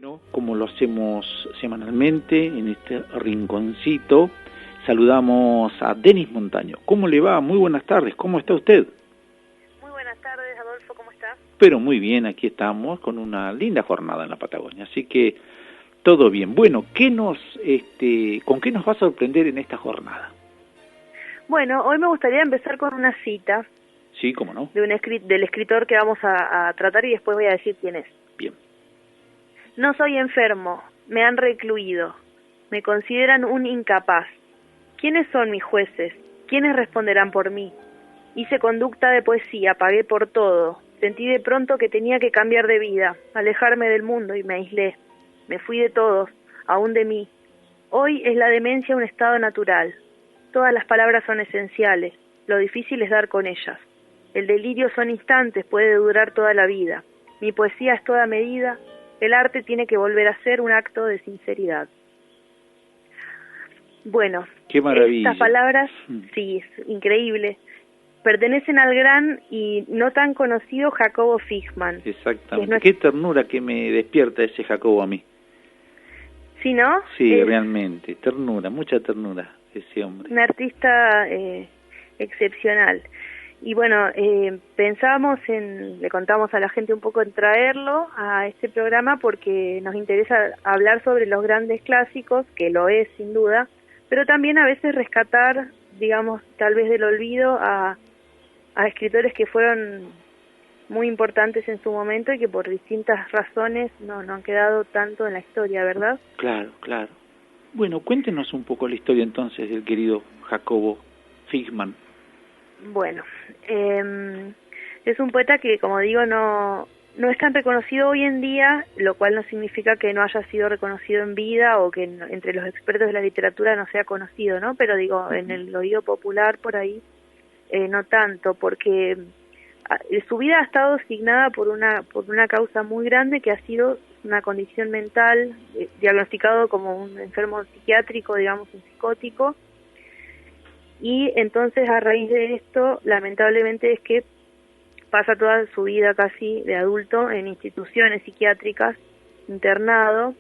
Bueno, como lo hacemos semanalmente en este rinconcito, saludamos a Denis Montaño. ¿Cómo le va? Muy buenas tardes. ¿Cómo está usted? Muy buenas tardes, Adolfo. ¿Cómo está? Pero muy bien, aquí estamos con una linda jornada en la Patagonia, así que todo bien. Bueno, ¿con qué nos va a sorprender en esta jornada? Bueno, hoy me gustaría empezar con una cita. Sí, cómo no. Del escritor que vamos a tratar y después voy a decir quién es. Bien. No soy enfermo, me han recluido, me consideran un incapaz. ¿Quiénes son mis jueces? ¿Quiénes responderán por mí? Hice conducta de poesía, pagué por todo. Sentí de pronto que tenía que cambiar de vida, alejarme del mundo y me aislé. Me fui de todos, aún de mí. Hoy es la demencia un estado natural. Todas las palabras son esenciales, lo difícil es dar con ellas. El delirio son instantes, puede durar toda la vida. Mi poesía es toda medida, el arte tiene que volver a ser un acto de sinceridad. Bueno, qué maravilla. Estas palabras, sí, es increíble, pertenecen al gran y no tan conocido Jacobo Fichmann. Exactamente, qué ternura que me despierta ese Jacobo a mí. ¿Sí, no? Sí, realmente, ternura, mucha ternura ese hombre. Un artista excepcional. Y bueno, le contamos a la gente un poco en traerlo a este programa porque nos interesa hablar sobre los grandes clásicos, que lo es sin duda, pero también a veces rescatar, digamos, tal vez del olvido a escritores que fueron muy importantes en su momento y que por distintas razones no han quedado tanto en la historia, ¿verdad? Claro, claro. Bueno, cuéntenos un poco la historia entonces del querido Jacobo Fichmann. Bueno, es un poeta que, como digo, no es tan reconocido hoy en día, lo cual no significa que no haya sido reconocido en vida o que entre los expertos de la literatura no sea conocido, ¿no? Pero digo, en el oído popular por ahí no tanto, porque su vida ha estado signada por una causa muy grande que ha sido una condición mental, diagnosticado como un enfermo psiquiátrico, digamos, un psicótico. Y entonces a raíz de esto, lamentablemente es que pasa toda su vida casi de adulto en instituciones psiquiátricas, internado,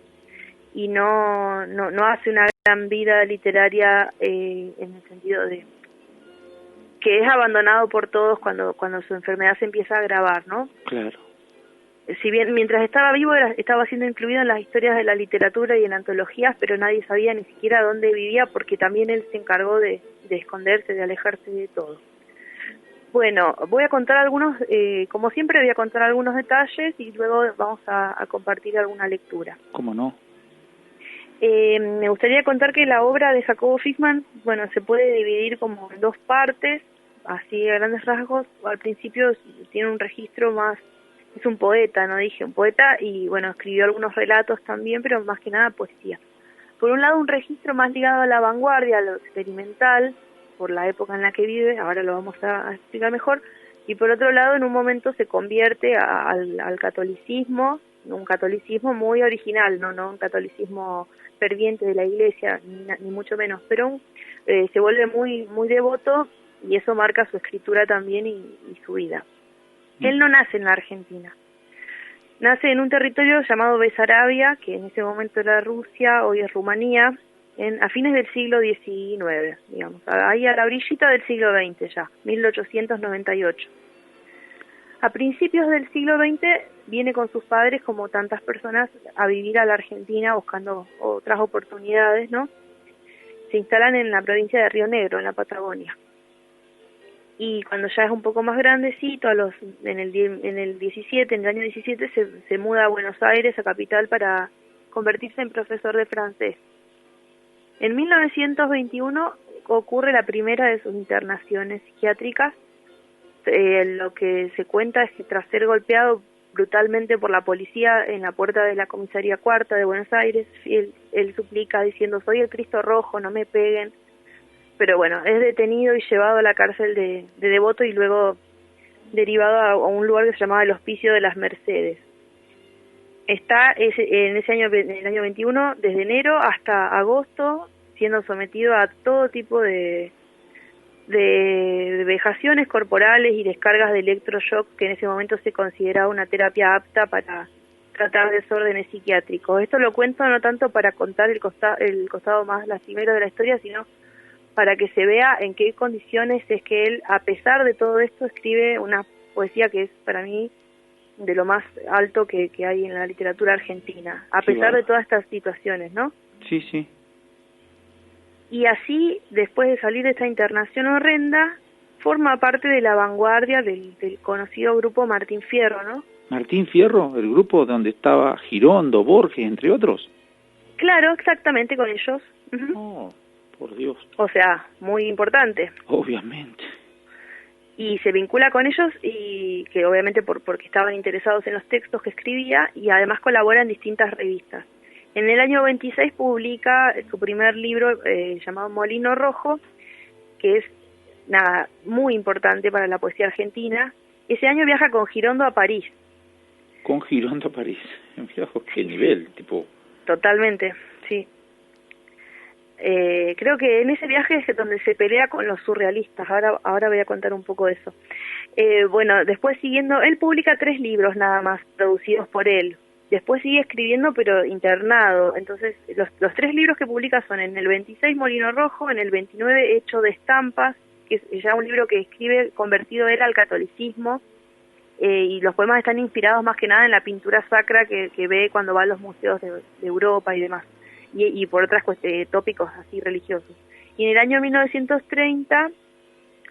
y no hace una gran vida literaria en el sentido de que es abandonado por todos cuando su enfermedad se empieza a agravar, ¿no? Claro. Si bien mientras estaba vivo estaba siendo incluido en las historias de la literatura y en antologías, pero nadie sabía ni siquiera dónde vivía porque también él se encargó de esconderse, de alejarse de todo. Bueno, voy a contar como siempre voy a contar algunos detalles y luego vamos a compartir alguna lectura. ¿Cómo no? Me gustaría contar que la obra de Jacobo Fichmann, bueno, se puede dividir como en dos partes, así a grandes rasgos. Al principio tiene un registro más, es un poeta, no dije, un poeta, y bueno, escribió algunos relatos también, pero más que nada poesía. Por un lado, un registro más ligado a la vanguardia, a lo experimental, por la época en la que vive, ahora lo vamos a explicar mejor, y por otro lado, en un momento se convierte al catolicismo, un catolicismo muy original, no un catolicismo ferviente de la iglesia, ni mucho menos, pero se vuelve muy devoto y eso marca su escritura también y su vida. Él no nace en la Argentina, nace en un territorio llamado Besarabia, que en ese momento era Rusia, hoy es Rumanía, a fines del siglo XIX, digamos, ahí a la orillita del siglo XX ya, 1898. A principios del siglo XX viene con sus padres, como tantas personas, a vivir a la Argentina buscando otras oportunidades, ¿no? Se instalan en la provincia de Río Negro, en la Patagonia. Y cuando ya es un poco más grandecito, en el año 17, se muda a Buenos Aires, a capital, para convertirse en profesor de francés. En 1921 ocurre la primera de sus internaciones psiquiátricas. Lo que se cuenta es que tras ser golpeado brutalmente por la policía en la puerta de la comisaría cuarta de Buenos Aires, él suplica diciendo: soy el Cristo Rojo, no me peguen. Pero bueno, es detenido y llevado a la cárcel de Devoto y luego derivado a un lugar que se llamaba el Hospicio de las Mercedes. Está en el año 21, desde enero hasta agosto, siendo sometido a todo tipo de vejaciones corporales y descargas de electroshock, que en ese momento se consideraba una terapia apta para tratar desórdenes psiquiátricos. Esto lo cuento no tanto para contar el costado más lastimero de la historia, sino para que se vea en qué condiciones es que él, a pesar de todo esto, escribe una poesía que es para mí de lo más alto que hay en la literatura argentina, a pesar de todas estas situaciones, ¿no? Sí, sí. Y así, después de salir de esta internación horrenda, forma parte de la vanguardia del conocido grupo Martín Fierro, ¿no? Martín Fierro, el grupo donde estaba Girondo, Borges, entre otros. Claro, exactamente, con ellos. Oh, por Dios. O sea, muy importante. Obviamente. Y se vincula con ellos, y que obviamente porque estaban interesados en los textos que escribía, y además colabora en distintas revistas. En el año 26 publica su primer libro llamado Molino Rojo, que es muy importante para la poesía argentina. Ese año viaja con Girondo a París. Con Girondo a París. ¿Qué nivel? Tipo... Totalmente, sí. Creo que en ese viaje es donde se pelea con los surrealistas. Ahora voy a contar un poco de eso. Bueno, después siguiendo, él publica 3 libros nada más, producidos por él. Después sigue escribiendo, pero internado. Entonces, los 3 libros que publica son en el 26 Molino Rojo, en el 29 Hecho de Estampas, que es ya un libro que escribe convertido él al catolicismo, y los poemas están inspirados más que nada en la pintura sacra que ve cuando va a los museos de Europa y demás, y por otras tópicos así religiosos. Y en el año 1930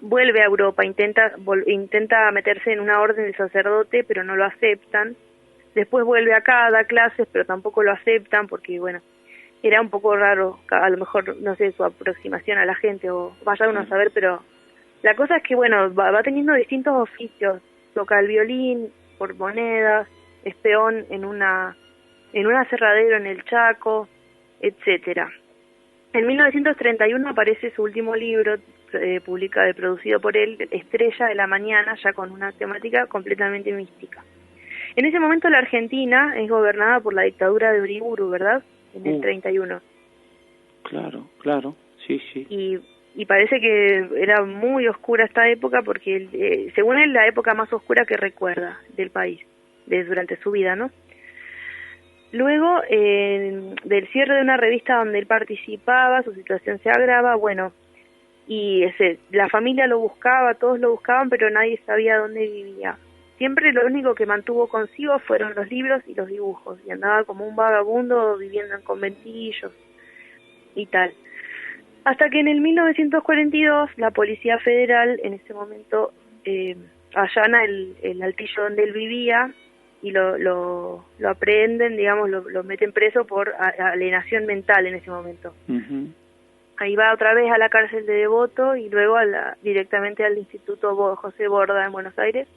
vuelve a Europa, intenta meterse en una orden de sacerdote, pero no lo aceptan. Después vuelve acá, da clases, pero tampoco lo aceptan porque, bueno, era un poco raro, a lo mejor, no sé, su aproximación a la gente, o vaya uno a saber, pero la cosa es que, bueno, va teniendo distintos oficios. Toca el violín por monedas, es peón en un aserradero en el Chaco, etcétera. En 1931 aparece su último libro, producido por él, Estrella de la Mañana, ya con una temática completamente mística. En ese momento la Argentina es gobernada por la dictadura de Uriburu, ¿verdad? En el 31. Claro, sí. Y parece que era muy oscura esta época porque, según él, la época más oscura que recuerda del país, durante su vida, ¿no? Luego, del cierre de una revista donde él participaba, su situación se agrava, bueno, y la familia lo buscaba, todos lo buscaban, pero nadie sabía dónde vivía. Siempre lo único que mantuvo consigo fueron los libros y los dibujos, y andaba como un vagabundo viviendo en conventillos y tal. Hasta que en el 1942 la Policía Federal, en ese momento, allana el altillo donde él vivía y lo aprehenden, digamos, lo meten preso por alienación mental en ese momento. Ahí va otra vez a la cárcel de Devoto y luego directamente al Instituto José Borda en Buenos Aires,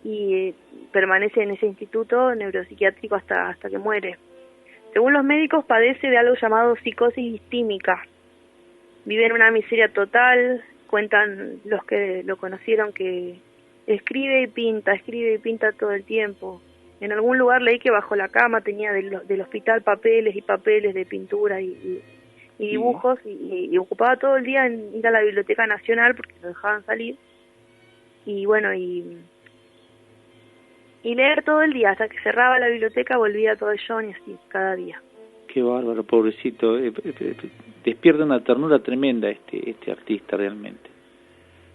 y permanece en ese instituto neuropsiquiátrico hasta que muere. Según los médicos, padece de algo llamado psicosis distímica. Vive en una miseria total. Cuentan los que lo conocieron que escribe y pinta todo el tiempo. En algún lugar leí que bajo la cama tenía del hospital papeles y papeles de pintura y dibujos, y ocupaba todo el día en ir a la Biblioteca Nacional porque lo dejaban salir, y bueno, y leer todo el día, hasta que cerraba la biblioteca volvía todo John, y así cada día. Qué bárbaro, pobrecito. Despierta una ternura tremenda este artista realmente.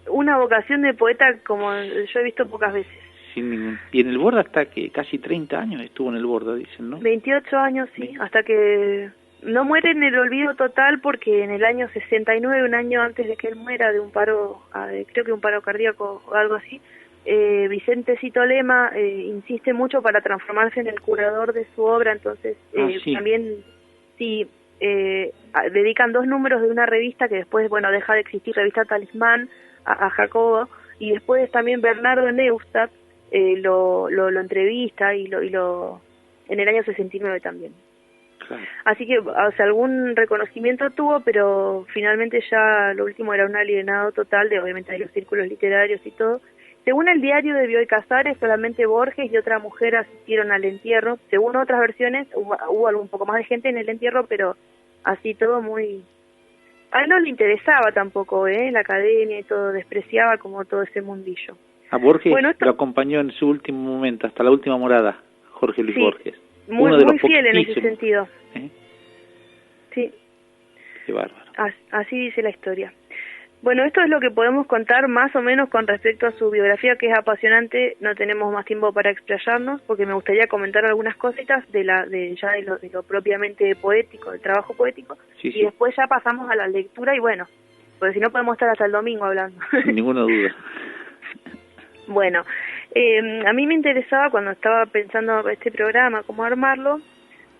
Una vocación de poeta como yo he visto pocas veces. Y en el Borda hasta que casi 30 años estuvo en el Borda, dicen, ¿no? 28 años, sí, hasta que no muere en el olvido total, porque en el año 69, un año antes de que él muera de un paro, creo que un paro cardíaco o algo así, Vicente Cito Lema insiste mucho para transformarse en el curador de su obra, entonces también dedican 2 números de una revista que después, bueno, deja de existir, revista Talismán, a Jacobo, y después también Bernardo Neustadt lo entrevista y lo en el año 69 también. Claro. Así que, o sea, algún reconocimiento tuvo, pero finalmente ya lo último era un alienado total obviamente de los círculos literarios y todo. Según el diario de Bioy Casares, solamente Borges y otra mujer asistieron al entierro. Según otras versiones, hubo un poco más de gente en el entierro, pero así todo muy... A él no le interesaba tampoco, la academia y todo, despreciaba como todo ese mundillo. A Borges lo acompañó en su último momento, hasta la última morada, Jorge Luis Borges. Muy, uno de los muy fiel en ese poquitísimos. sentido. Sí. Qué bárbaro. Así dice la historia. Bueno, esto es lo que podemos contar más o menos con respecto a su biografía, que es apasionante. No tenemos más tiempo para explayarnos, porque me gustaría comentar algunas cositas de lo propiamente poético, del trabajo poético, Sí, y después ya pasamos a la lectura, y bueno, porque si no podemos estar hasta el domingo hablando. Sin ninguna duda. Bueno, a mí me interesaba, cuando estaba pensando este programa, cómo armarlo,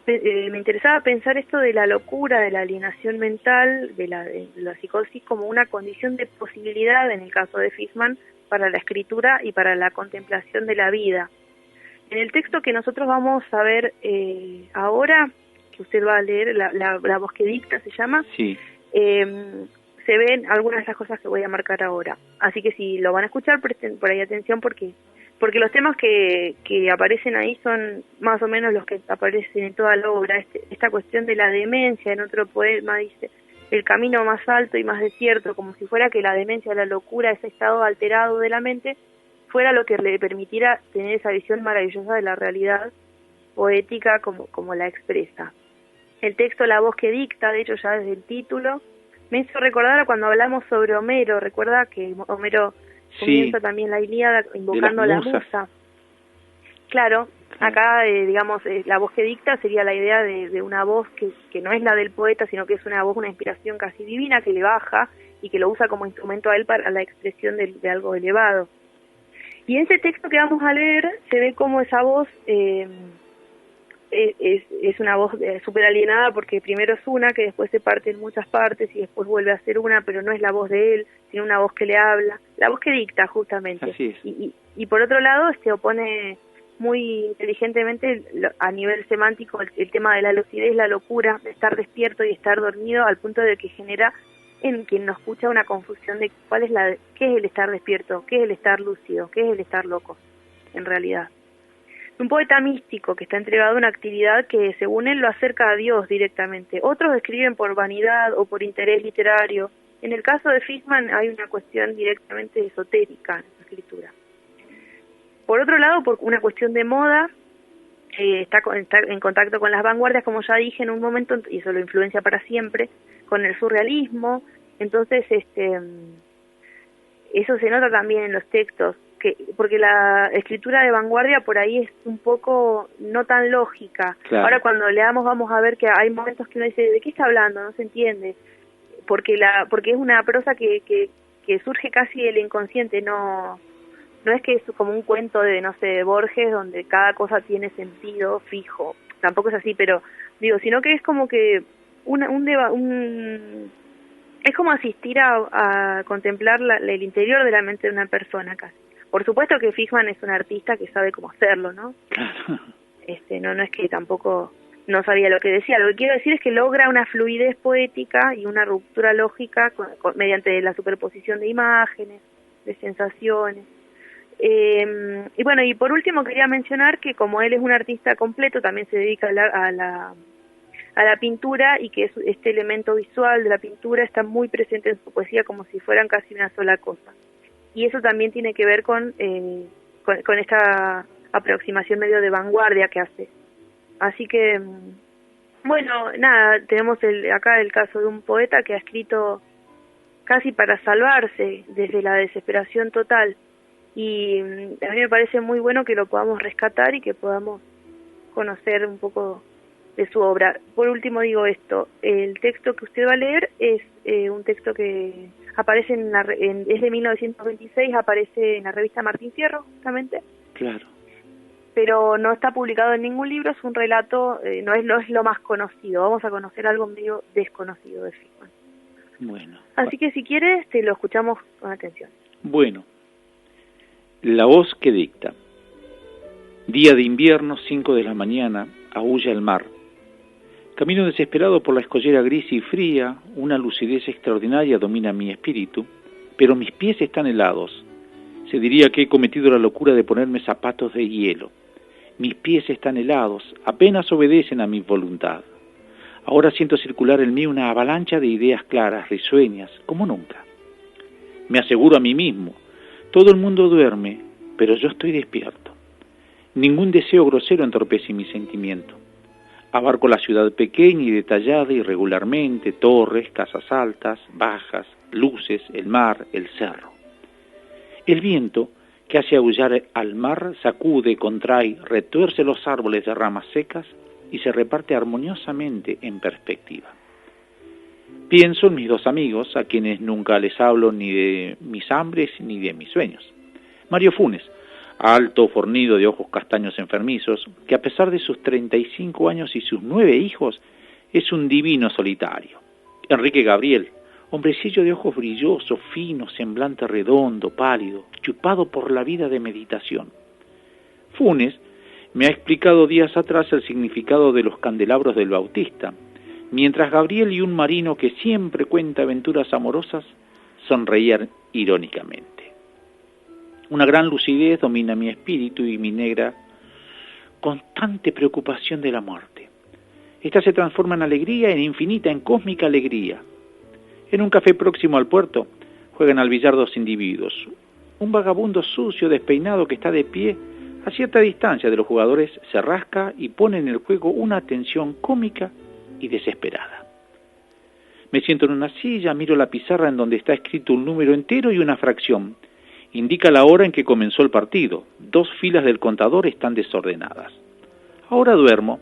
me interesaba pensar esto de la locura, de la alienación mental, de la psicosis como una condición de posibilidad, en el caso de Fishman, para la escritura y para la contemplación de la vida. En el texto que nosotros vamos a ver ahora, que usted va a leer, la voz que dicta se llama, Sí. Se ven algunas de las cosas que voy a marcar ahora. Así que si lo van a escuchar, presten por ahí atención, porque los temas que aparecen ahí son más o menos los que aparecen en toda la obra. Esta cuestión de la demencia, en otro poema dice: el camino más alto y más desierto, como si fuera que la demencia, la locura, ese estado alterado de la mente, fuera lo que le permitiera tener esa visión maravillosa de la realidad poética como la expresa. El texto La voz que dicta, de hecho ya desde el título, me hizo recordar a cuando hablamos sobre Homero. Recuerda que Homero comienza también la Ilíada invocando a la musa. Claro, acá digamos, la voz que dicta sería la idea de una voz que no es la del poeta, sino que es una voz, una inspiración casi divina que le baja y que lo usa como instrumento a él para la expresión de algo elevado. Y en ese texto que vamos a leer se ve como esa voz es una voz súper alienada, porque primero es una que después se parte en muchas partes y después vuelve a ser una, pero no es la voz de él, sino una voz que le habla, la voz que dicta justamente. Así es. Y por otro lado opone muy inteligentemente a nivel semántico el tema de la lucidez, la locura, de estar despierto y estar dormido, al punto de que genera en quien nos escucha una confusión de qué es el estar despierto, qué es el estar lúcido, qué es el estar loco, en realidad. Un poeta místico que está entregado a una actividad que, según él, lo acerca a Dios directamente. Otros escriben por vanidad o por interés literario. En el caso de Fishman hay una cuestión directamente esotérica en su escritura. Por otro lado, por una cuestión de moda, está en contacto con las vanguardias, como ya dije en un momento, y eso lo influencia para siempre, con el surrealismo. Entonces, eso se nota también en los textos, porque la escritura de vanguardia por ahí es un poco no tan lógica. Claro. Ahora cuando leamos vamos a ver que hay momentos que uno dice: ¿de qué está hablando? No se entiende. Porque es una prosa que surge casi del inconsciente, no es que es como un cuento de, no sé, de Borges, donde cada cosa tiene sentido fijo. Tampoco es así, pero digo, sino que es como que es como asistir a contemplar el interior de la mente de una persona casi. Por supuesto que Fishman es un artista que sabe cómo hacerlo, ¿no? Claro. No es que tampoco no sabía lo que decía. Lo que quiero decir es que logra una fluidez poética y una ruptura lógica mediante la superposición de imágenes, de sensaciones. Y bueno, y por último quería mencionar que como él es un artista completo, también se dedica a la pintura, y que este elemento visual de la pintura está muy presente en su poesía, como si fueran casi una sola cosa. Y eso también tiene que ver con esta aproximación medio de vanguardia que hace. Así que, bueno, nada, tenemos acá el caso de un poeta que ha escrito casi para salvarse desde la desesperación total. Y a mí me parece muy bueno que lo podamos rescatar y que podamos conocer un poco de su obra. Por último digo esto: el texto que usted va a leer es un texto que aparece es de 1926, aparece en la revista Martín Fierro, justamente. Claro. Pero no está publicado en ningún libro, es un relato, no es lo más conocido. Vamos a conocer algo medio desconocido de Fishman. Bueno. Así que si quieres, lo escuchamos con atención. Bueno. La voz que dicta. Día de invierno, 5 de la mañana, aúlla el mar. Camino desesperado por la escollera gris y fría, una lucidez extraordinaria domina mi espíritu, pero mis pies están helados. Se diría que he cometido la locura de ponerme zapatos de hielo. Mis pies están helados, apenas obedecen a mi voluntad. Ahora siento circular en mí una avalancha de ideas claras, risueñas, como nunca. Me aseguro a mí mismo: todo el mundo duerme, pero yo estoy despierto. Ningún deseo grosero entorpece mi sentimiento. Abarco la ciudad pequeña y detallada irregularmente, torres, casas altas, bajas, luces, el mar, el cerro. El viento, que hace aullar al mar, sacude, contrae, retuerce los árboles de ramas secas y se reparte armoniosamente en perspectiva. Pienso en mis dos amigos, a quienes nunca les hablo ni de mis hambres ni de mis sueños. Mario Funes, alto, fornido, de ojos castaños enfermizos, que a pesar de sus 35 años y sus 9 hijos, es un divino solitario. Enrique Gabriel, hombrecillo de ojos brillosos, finos, semblante redondo, pálido, chupado por la vida de meditación. Funes me ha explicado días atrás el significado de los candelabros del Bautista, mientras Gabriel y un marino que siempre cuenta aventuras amorosas sonreían irónicamente. Una gran lucidez domina mi espíritu y mi negra, constante preocupación de la muerte. Esta se transforma en alegría, en infinita, en cósmica alegría. En un café próximo al puerto juegan al billar dos individuos. Un vagabundo sucio, despeinado, que está de pie a cierta distancia de los jugadores, se rasca y pone en el juego una tensión cómica y desesperada. Me siento en una silla, miro la pizarra en donde está escrito un número entero y una fracción. Indica la hora en que comenzó el partido. 2 filas del contador están desordenadas. Ahora duermo.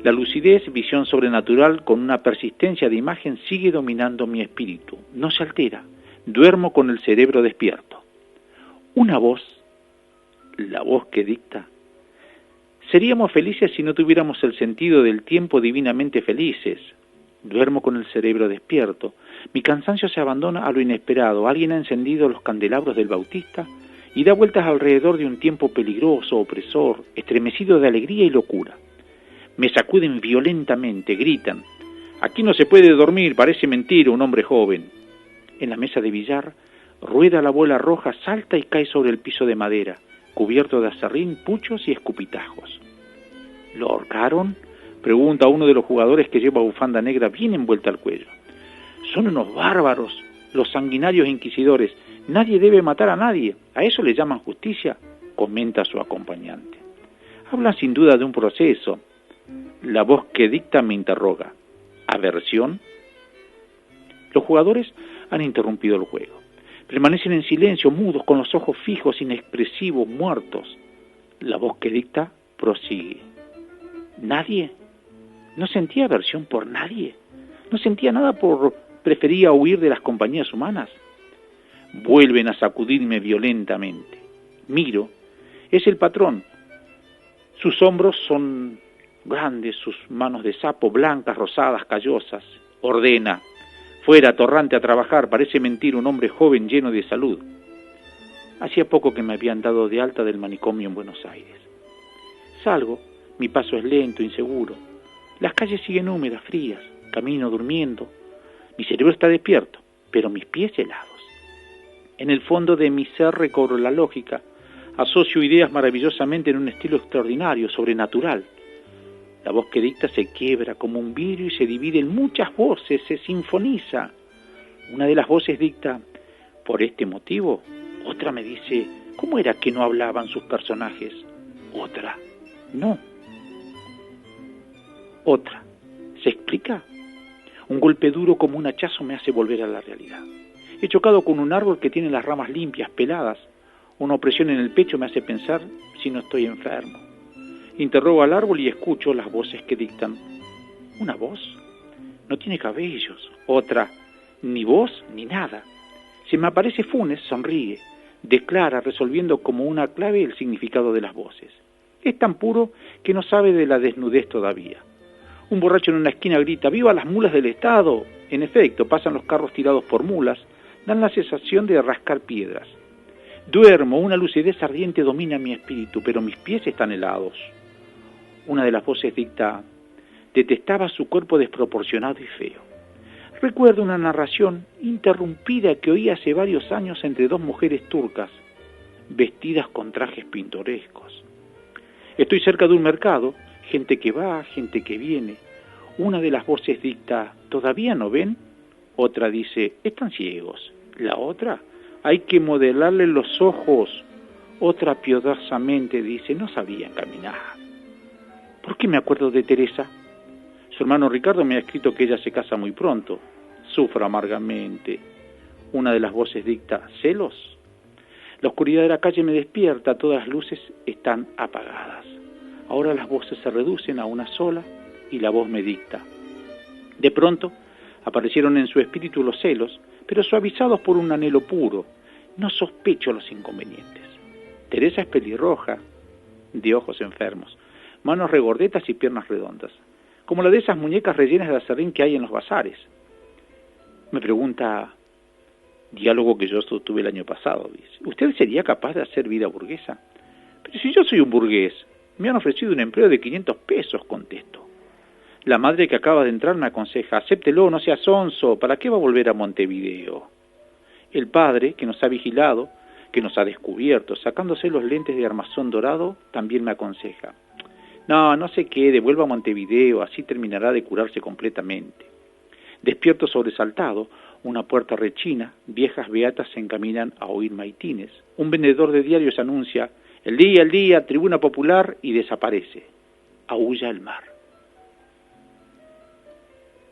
La lucidez, visión sobrenatural con una persistencia de imagen sigue dominando mi espíritu. No se altera. Duermo con el cerebro despierto. Una voz, la voz que dicta. Seríamos felices si no tuviéramos el sentido del tiempo divinamente felices. Duermo con el cerebro despierto. Mi cansancio se abandona a lo inesperado. Alguien ha encendido los candelabros del Bautista y da vueltas alrededor de un tiempo peligroso, opresor, estremecido de alegría y locura. Me sacuden violentamente, gritan. Aquí no se puede dormir, parece mentira un hombre joven. En la mesa de billar, rueda la bola roja, salta y cae sobre el piso de madera, cubierto de aserrín, puchos y escupitajos. ¿Lo ahorcaron?, pregunta uno de los jugadores, que lleva bufanda negra bien envuelta al cuello. Son unos bárbaros, los sanguinarios inquisidores. Nadie debe matar a nadie. ¿A eso le llaman justicia?, comenta su acompañante. Habla sin duda de un proceso. La voz que dicta me interroga. ¿Aversión? Los jugadores han interrumpido el juego. Permanecen en silencio, mudos, con los ojos fijos, inexpresivos, muertos. La voz que dicta prosigue. ¿Nadie? ¿No sentía aversión por nadie? ¿No sentía nada prefería huir de las compañías humanas? Vuelven a sacudirme violentamente. Miro. Es el patrón. Sus hombros son grandes, sus manos de sapo, blancas, rosadas, callosas. Ordena. Fuera, torrante, a trabajar. Parece mentir un hombre joven lleno de salud. Hacía poco que me habían dado de alta del manicomio en Buenos Aires. Salgo. Mi paso es lento, inseguro. Las calles siguen húmedas, frías. Camino durmiendo. Mi cerebro está despierto, pero mis pies helados. En el fondo de mi ser recobro la lógica. Asocio ideas maravillosamente en un estilo extraordinario, sobrenatural. La voz que dicta se quiebra como un vidrio y se divide en muchas voces, se sinfoniza. Una de las voces dicta: por este motivo. Otra me dice: ¿cómo era que no hablaban sus personajes? Otra: no. Otra: ¿se explica? Un golpe duro como un hachazo me hace volver a la realidad. He chocado con un árbol que tiene las ramas limpias, peladas. Una opresión en el pecho me hace pensar si no estoy enfermo. Interrogo al árbol y escucho las voces que dictan. ¿Una voz? No tiene cabellos. Otra: ni voz ni nada. Se me aparece Funes, sonríe. Declara, resolviendo como una clave el significado de las voces. Es tan puro que no sabe de la desnudez todavía. Un borracho en una esquina grita: ¡viva las mulas del Estado! En efecto, pasan los carros tirados por mulas, dan la sensación de rascar piedras. Duermo, una lucidez ardiente domina mi espíritu, pero mis pies están helados. Una de las voces dicta: detestaba su cuerpo desproporcionado y feo. Recuerdo una narración interrumpida que oí hace varios años entre 2 mujeres turcas, vestidas con trajes pintorescos. Estoy cerca de un mercado, gente que va, gente que viene. Una de las voces dicta: ¿todavía no ven? Otra dice: están ciegos. La otra: hay que modelarle los ojos. Otra piadosamente dice, no sabían caminar. ¿Por qué me acuerdo de Teresa? Su hermano Ricardo me ha escrito que ella se casa muy pronto. Sufro amargamente. Una de las voces dicta, ¿celos? La oscuridad de la calle me despierta, todas las luces están apagadas. Ahora las voces se reducen a una sola y la voz me dicta. De pronto aparecieron en su espíritu los celos, pero suavizados por un anhelo puro. No sospecho los inconvenientes. Teresa es pelirroja, de ojos enfermos, manos regordetas y piernas redondas, como la de esas muñecas rellenas de acerrín que hay en los bazares. Me pregunta, diálogo que yo sostuve el año pasado, dice, ¿usted sería capaz de hacer vida burguesa? Pero si yo soy un burgués, me han ofrecido un empleo de 500 pesos, contesto. La madre que acaba de entrar me aconseja, acéptelo, no sea sonso, ¿para qué va a volver a Montevideo? El padre, que nos ha vigilado, que nos ha descubierto, sacándose los lentes de armazón dorado, también me aconseja. No se quede, vuelva a Montevideo, así terminará de curarse completamente. Despierto sobresaltado, una puerta rechina, viejas beatas se encaminan a oír maitines. Un vendedor de diarios anuncia, el día, tribuna popular, y desaparece. Aúlla el mar.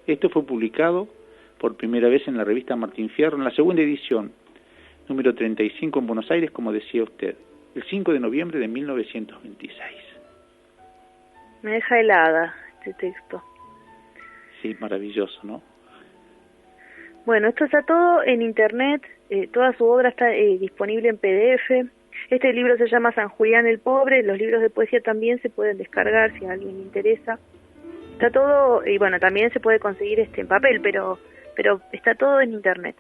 Esto fue publicado por primera vez en la revista Martín Fierro, en la segunda edición, número 35 en Buenos Aires, como decía usted, el 5 de noviembre de 1926. Me deja helada este texto. Sí, maravilloso, ¿no? Bueno, esto está todo en internet, toda su obra está disponible en PDF. Este libro se llama San Julián el Pobre, los libros de poesía también se pueden descargar si a alguien le interesa. Está todo, y bueno, también se puede conseguir en papel, pero está todo en internet.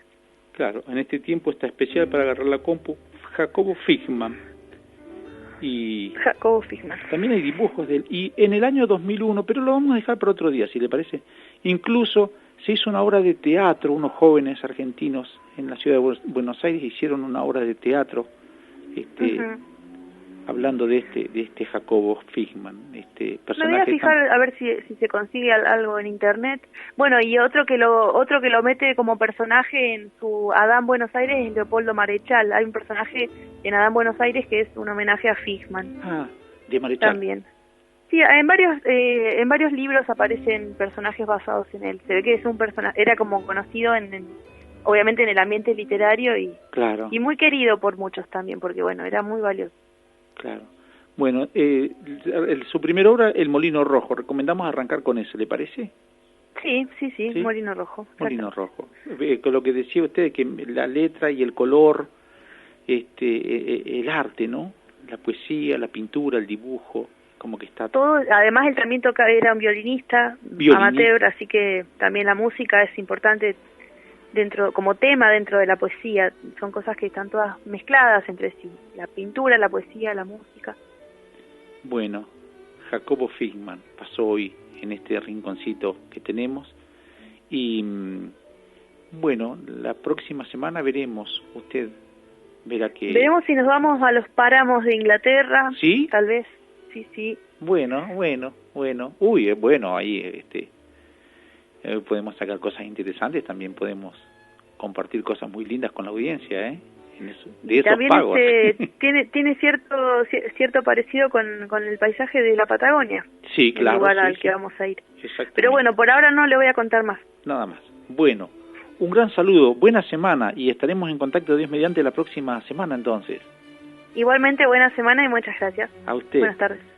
Claro, en este tiempo está especial para agarrar la compu, Jacobo Figman. Jacobo Figman. También hay dibujos de él. Y en el año 2001, pero lo vamos a dejar para otro día, si le parece. Incluso se hizo una obra de teatro, unos jóvenes argentinos en la ciudad de Buenos Aires hicieron una obra de teatro, hablando de este Jacobo Figman, este personaje. Me voy a fijar a ver si se consigue algo en internet. Bueno, y otro que lo mete como personaje en su Adán Buenos Aires es Leopoldo Marechal. Hay un personaje en Adán Buenos Aires que es un homenaje a Figman. Ah, de Marechal. También. Sí, en varios libros aparecen personajes basados en él. Se ve que es un personaje, era como conocido obviamente en el ambiente literario y claro. Y muy querido por muchos también, porque bueno, era muy valioso. Claro. Bueno, su primera obra, El Molino Rojo, recomendamos arrancar con eso, ¿le parece? Sí, Molino Rojo. Molino Rojo. Con lo que decía usted, que la letra y el color, el arte, ¿no? La poesía, la pintura, el dibujo, como que está... Todo, además él también era un violinista amateur, así que también la música es importante como tema dentro de la poesía. Son cosas que están todas mezcladas entre sí, la pintura, la poesía, la música. Bueno, Jacobo Figman pasó hoy en este rinconcito que tenemos y bueno, la próxima semana veremos, usted verá que... Veremos si nos vamos a los páramos de Inglaterra. ¿Sí? Tal vez, sí. Bueno, uy, bueno, ahí podemos sacar cosas interesantes, también podemos compartir cosas muy lindas con la audiencia, de esos también pagos. tiene cierto parecido con el paisaje de la Patagonia. Sí, claro. El lugar al que vamos a ir. Exactamente. Pero bueno, por ahora no le voy a contar más. Nada más. Bueno, un gran saludo, buena semana y estaremos en contacto, Dios mediante, la próxima semana entonces. Igualmente, buena semana y muchas gracias. A usted. Buenas tardes.